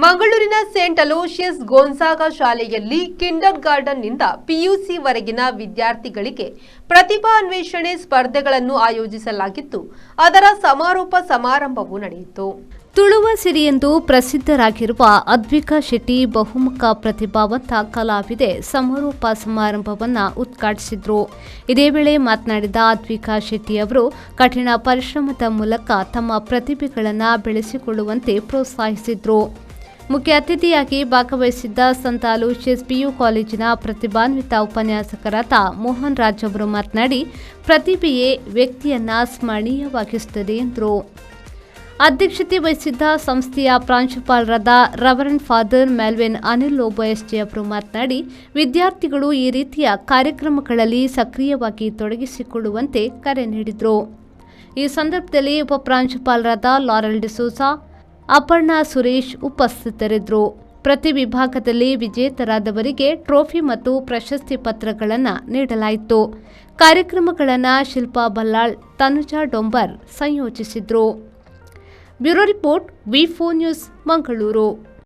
ಮಂಗಳೂರಿನ Saint Aloysius ಗೋನ್ಸಾಗಾ ಶಾಲೆಯಲ್ಲಿ Kinder ಗಾರ್ಟನ್ನಿಂದ PUC ವರೆಗಿನ ವಿದ್ಯಾರ್ಥಿಗಳಿಗೆ ಪ್ರತಿಭಾ ಅನ್ವೇಷಣೆ ಸ್ಪರ್ಧೆಗಳನ್ನು ಆಯೋಜಿಸಲಾಗಿತ್ತು. ಅದರ ಸಮಾರೋಪ ಸಮಾರಂಭವು ನಡೆಯಿತು. ತುಳುವ ಸಿರಿ ಎಂದು ಪ್ರಸಿದ್ಧರಾಗಿರುವ ಅದ್ವಿಕಾ ಶೆಟ್ಟಿ ಬಹುಮುಖ ಪ್ರತಿಭಾವಂತ ಕಲಾವಿದೆ ಸಮಾರೋಪ ಸಮಾರಂಭವನ್ನು ಉದ್ಘಾಟಿಸಿದರು. ಇದೇ ವೇಳೆ ಮಾತನಾಡಿದ ಅದ್ವಿಕಾ ಶೆಟ್ಟಿ ಅವರು ಕಠಿಣ ಪರಿಶ್ರಮದ ಮೂಲಕ ತಮ್ಮ ಪ್ರತಿಭೆಗಳನ್ನು ಬೆಳೆಸಿಕೊಳ್ಳುವಂತೆ ಪ್ರೋತ್ಸಾಹಿಸಿದರು. ಮುಖ್ಯ ಅತಿಥಿಯಾಗಿ ಭಾಗವಹಿಸಿದ್ದ ಸಂತ ಅಲೋಷಿಯಸ್ ಪಿಯು ಕಾಲೇಜಿನ ಪ್ರತಿಭಾನ್ವಿತ ಉಪನ್ಯಾಸಕರಾದ ಮೋಹನ್ ರಾಜ್ ಅವರು ಮಾತನಾಡಿ, ಪ್ರತಿಭೆಯೇ ವ್ಯಕ್ತಿಯನ್ನ ಸ್ಮರಣೀಯವಾಗಿಸುತ್ತದೆ ಎಂದರು. ಅಧ್ಯಕ್ಷತೆ ವಹಿಸಿದ್ದ ಸಂಸ್ಥೆಯ ಪ್ರಾಂಶುಪಾಲರಾದ ರೆವರೆಂಡ್ ಫಾದರ್ ಮೆಲ್ವಿನ್ ಅನಿಲ್ ಲೋಬಯಸ್ಜಿ ಅವರು ಮಾತನಾಡಿ, ವಿದ್ಯಾರ್ಥಿಗಳು ಈ ರೀತಿಯ ಕಾರ್ಯಕ್ರಮಗಳಲ್ಲಿ ಸಕ್ರಿಯವಾಗಿ ತೊಡಗಿಸಿಕೊಳ್ಳುವಂತೆ ಕರೆ ನೀಡಿದರು. ಈ ಸಂದರ್ಭದಲ್ಲಿ ಉಪಪ್ರಾಂಶುಪಾಲರಾದ ಲಾರೆಲ್ ಡಿಸೋಸಾ, ಅಪರ್ಣಾ ಸುರೇಶ್ ಉಪಸ್ಥಿತರಿದ್ದರು. ಪ್ರತಿ ವಿಭಾಗದಲ್ಲಿ ವಿಜೇತರಾದವರಿಗೆ ಟ್ರೋಫಿ ಮತ್ತು ಪ್ರಶಸ್ತಿ ಪತ್ರಗಳನ್ನು ನೀಡಲಾಯಿತು. ಕಾರ್ಯಕ್ರಮಗಳನ್ನು ಶಿಲ್ಪಾ ಬಲ್ಲಾಳ್, ತನುಜಾ ಡೊಂಬರ್ ಸಂಯೋಜಿಸಿದರು. ಬ್ಯೂರೋ ರಿಪೋರ್ಟ್, ವಿ4 ನ್ಯೂಸ್, ಮಂಗಳೂರು.